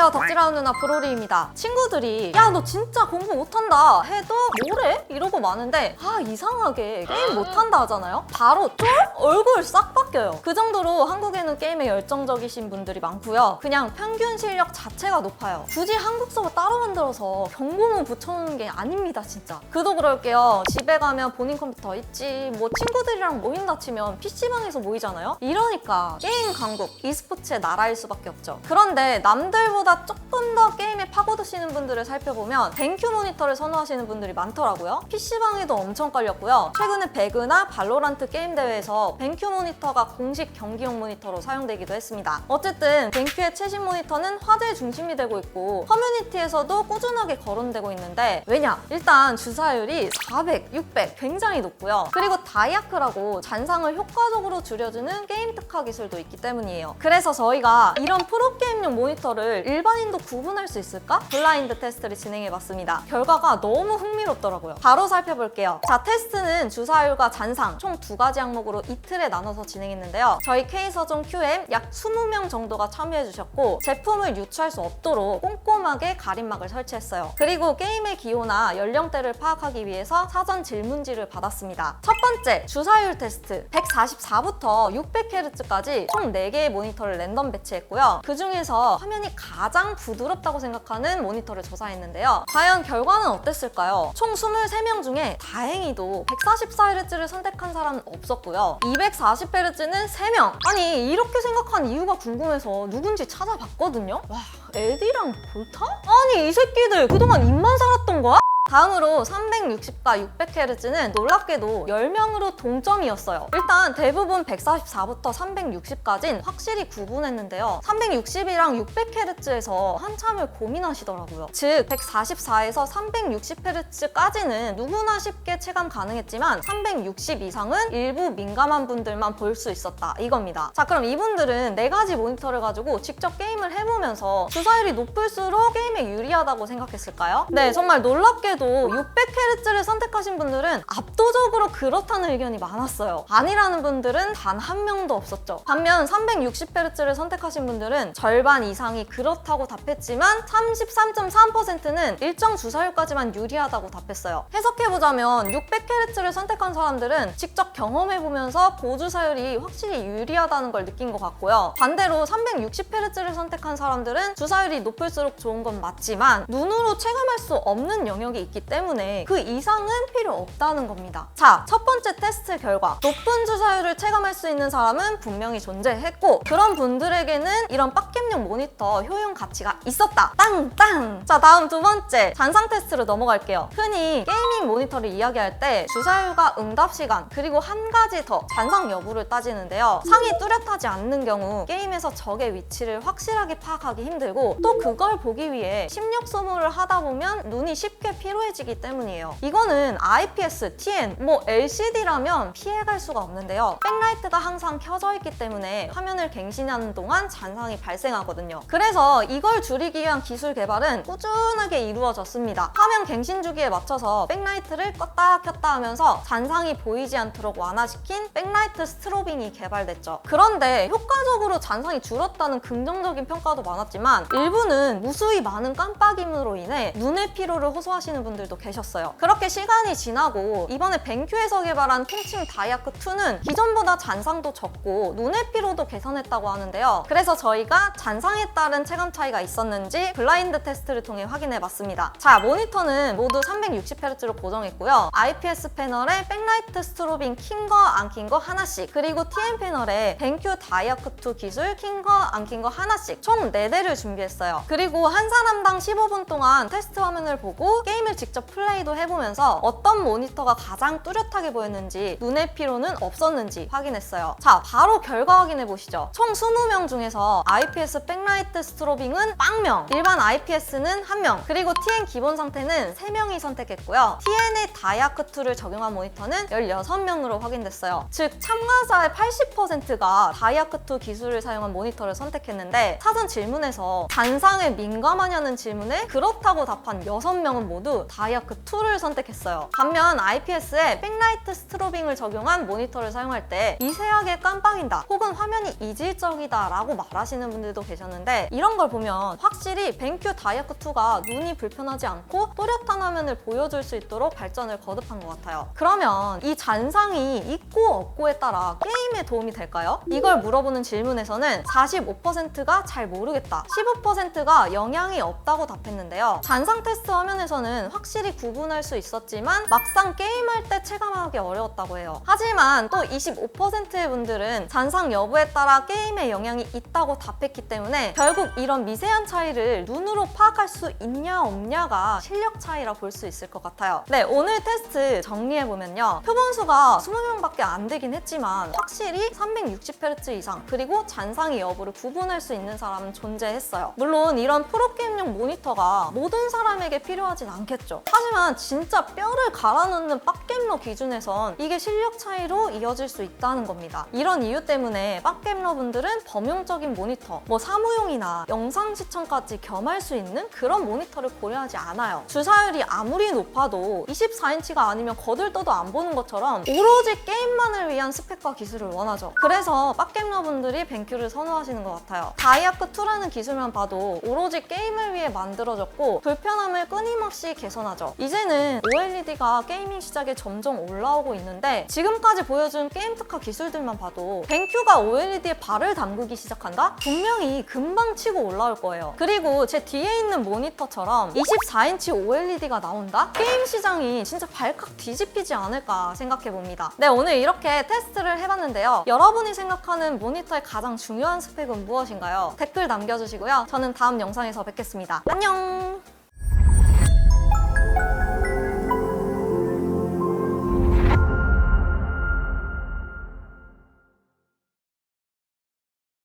안녕하세요, 덕질하는 누나 브로리입니다. 친구들이 야 너 진짜 공부 못한다 해도 뭐래? 이러고 마는데 이상하게 게임 못한다 하잖아요? 바로 쫄? 얼굴 싹 바뀌어요. 그 정도로 한국에는 게임에 열정적이신 분들이 많고요. 그냥 평균 실력 자체가 높아요. 굳이 한국 서버 따로 만들어서 경고문 붙여놓는 게 아닙니다, 진짜. 그도 그럴게요. 집에 가면 본인 컴퓨터 있지, 뭐 친구들이랑 모인다 치면 PC방에서 모이잖아요? 이러니까 게임 강국, e스포츠의 나라일 수밖에 없죠. 그런데 남들보다 조금 더 게임에 파고드시는 분들을 살펴보면 뱅큐 모니터를 선호하시는 분들이 많더라고요. PC방에도 엄청 깔렸고요. 최근에 배그나 발로란트 게임 대회에서 뱅큐 모니터가 공식 경기용 모니터로 사용되기도 했습니다. 어쨌든 뱅큐의 최신 모니터는 화제의 중심이 되고 있고 커뮤니티에서도 꾸준하게 거론되고 있는데 왜냐? 일단 주사율이 400, 600 굉장히 높고요. 그리고 다이아크라고 잔상을 효과적으로 줄여주는 게임 특화 기술도 있기 때문이에요. 그래서 저희가 이런 프로게임용 모니터를 일반인도 구분할 수 있을까? 블라인드 테스트를 진행해봤습니다. 결과가 너무 흥미롭더라고요. 바로 살펴볼게요. 자, 테스트는 주사율과 잔상 총 2가지 항목으로 이틀에 나눠서 진행했는데요. 저희 K서점 QM 약 20명 정도가 참여해주셨고 제품을 유추할 수 없도록 꼼꼼하게 가림막을 설치했어요. 그리고 게임의 기호나 연령대를 파악하기 위해서 사전 질문지를 받았습니다. 첫 번째, 주사율 테스트. 144부터 600Hz까지 총 4개의 모니터를 랜덤 배치했고요. 그 중에서 화면이 가장 부드럽다고 생각하는 모니터를 조사했는데요. 과연 결과는 어땠을까요? 총 23명 중에 다행히도 144Hz를 선택한 사람은 없었고요. 240Hz는 3명! 아니, 이렇게 생각한 이유가 궁금해서 누군지 찾아봤거든요? 와, 에디랑 볼타? 아니, 이 새끼들 그동안 입만 살았던 거야? 다음으로 360과 600Hz는 놀랍게도 10명으로 동점이었어요. 일단 대부분 144부터 360까지는 확실히 구분했는데요. 360이랑 600Hz에서 한참을 고민하시더라고요. 즉 144에서 360Hz까지는 누구나 쉽게 체감 가능했지만 360 이상은 일부 민감한 분들만 볼 수 있었다, 이겁니다. 자, 그럼 이분들은 4가지 모니터를 가지고 직접 게임을 해보면서 주사율이 높을수록 게임에 유리하다고 생각했을까요? 네, 정말 놀랍게 600Hz를 선택하신 분들은 압도적으로 그렇다는 의견이 많았어요. 아니라는 분들은 단 한 명도 없었죠. 반면 360Hz를 선택하신 분들은 절반 이상이 그렇다고 답했지만 33.3%는 일정 주사율까지만 유리하다고 답했어요. 해석해보자면 600Hz를 선택한 사람들은 직접 경험해보면서 고주사율이 확실히 유리하다는 걸 느낀 것 같고요. 반대로 360Hz를 선택한 사람들은 주사율이 높을수록 좋은 건 맞지만 눈으로 체감할 수 없는 영역이 있기 때문에 그 이상은 필요 없다는 겁니다. 자, 첫 번째 테스트 결과. 높은 주사율을 체감할 수 있는 사람은 분명히 존재했고 그런 분들에게는 이런 빡겜용 모니터 효용 가치가 있었다. 땅땅! 자, 다음 두 번째. 잔상 테스트로 넘어갈게요. 흔히 게이밍 모니터를 이야기할 때 주사율과 응답 시간 그리고 한 가지 더 잔상 여부를 따지는데요. 상이 뚜렷하지 않는 경우 게임에서 적의 위치를 확실하게 파악하기 힘들고 또 그걸 보기 위해 심력 소모를 하다 보면 눈이 쉽게 피로해지기 때문이에요. 이거는 IPS, TN, LCD라면 피해갈 수가 없는데요. 백라이트가 항상 켜져 있기 때문에 화면을 갱신하는 동안 잔상이 발생하거든요. 그래서 이걸 줄이기 위한 기술 개발은 꾸준하게 이루어졌습니다. 화면 갱신 주기에 맞춰서 백라이트를 껐다 켰다 하면서 잔상이 보이지 않도록 완화시킨 백라이트 스트로빙이 개발됐죠. 그런데 효과적으로 잔상이 줄었다는 긍정적인 평가도 많았지만 일부는 무수히 많은 깜빡임으로 인해 눈의 피로를 호소하시는 분들도 계셨어요. 그렇게 시간이 지나고 이번에 뱅큐에서 개발한 통칭 다이아크2는 기존보다 잔상도 적고 눈의 피로도 개선했다고 하는데요. 그래서 저희가 잔상에 따른 체감 차이가 있었는지 블라인드 테스트를 통해 확인해봤습니다. 자, 모니터는 모두 360Hz로 고정했고요. IPS 패널에 백라이트 스트로빙 킨 거 안 킨 거 하나씩 그리고 TN 패널에 뱅큐 다이아크2 기술 킨 거 안 킨 거 하나씩 총 4대를 준비했어요. 그리고 한 사람당 15분 동안 테스트 화면을 보고 게임을 직접 플레이도 해보면서 어떤 모니터가 가장 뚜렷하게 보였는지 눈의 피로는 없었는지 확인했어요. 자, 바로 결과 확인해보시죠. 총 20명 중에서 IPS 백라이트 스트로빙은 0명, 일반 IPS는 1명, 그리고 TN 기본 상태는 3명이 선택했고요. TN의 다이아크2를 적용한 모니터는 16명으로 확인됐어요. 즉 참가자의 80%가 다이아크2 기술을 사용한 모니터를 선택했는데 사전 질문에서 잔상에 민감하냐는 질문에 그렇다고 답한 6명은 모두 다이아크 2를 선택했어요. 반면 IPS에 백라이트 스트로빙을 적용한 모니터를 사용할 때 미세하게 깜빡인다 혹은 화면이 이질적이다 라고 말하시는 분들도 계셨는데, 이런 걸 보면 확실히 벤큐 다이아크 2가 눈이 불편하지 않고 또렷한 화면을 보여줄 수 있도록 발전을 거듭한 것 같아요. 그러면 이 잔상이 있고 없고에 따라 게임에 도움이 될까요? 이걸 물어보는 질문에서는 45%가 잘 모르겠다, 15%가 영향이 없다고 답했는데요. 잔상 테스트 화면에서는 확실히 구분할 수 있었지만 막상 게임할 때 체감하기 어려웠다고 해요. 하지만 또 25%의 분들은 잔상 여부에 따라 게임에 영향이 있다고 답했기 때문에 결국 이런 미세한 차이를 눈으로 파악할 수 있냐 없냐가 실력 차이라 볼 수 있을 것 같아요. 네, 오늘 테스트 정리해보면요. 표본수가 20명밖에 안 되긴 했지만 확실히 360Hz 이상 그리고 잔상의 여부를 구분할 수 있는 사람은 존재했어요. 물론 이런 프로게임용 모니터가 모든 사람에게 필요하진 않겠죠. 하지만 진짜 뼈를 갈아넣는 빡겜러 기준에선 이게 실력 차이로 이어질 수 있다는 겁니다. 이런 이유 때문에 빡겜러 분들은 범용적인 모니터, 사무용이나 영상 시청까지 겸할 수 있는 그런 모니터를 고려하지 않아요. 주사율이 아무리 높아도 24인치가 아니면 거들떠도 안 보는 것처럼 오로지 게임만을 위한 스펙과 기술을 원하죠. 그래서 빡겜러 분들이 벤큐를 선호하시는 것 같아요. 다이아크 2라는 기술만 봐도 오로지 게임을 위해 만들어졌고 불편함을 끊임없이 개선하죠. 이제는 OLED가 게이밍 시장에 점점 올라오고 있는데 지금까지 보여준 게임 특화 기술들만 봐도 벤큐가 OLED에 발을 담그기 시작한다? 분명히 금방 치고 올라올 거예요. 그리고 제 뒤에 있는 모니터처럼 24인치 OLED가 나온다? 게임 시장이 진짜 발칵 뒤집히지 않을까 생각해봅니다. 네, 오늘 이렇게 테스트를 해봤는데요. 여러분이 생각하는 모니터의 가장 중요한 스펙은 무엇인가요? 댓글 남겨주시고요. 저는 다음 영상에서 뵙겠습니다. 안녕!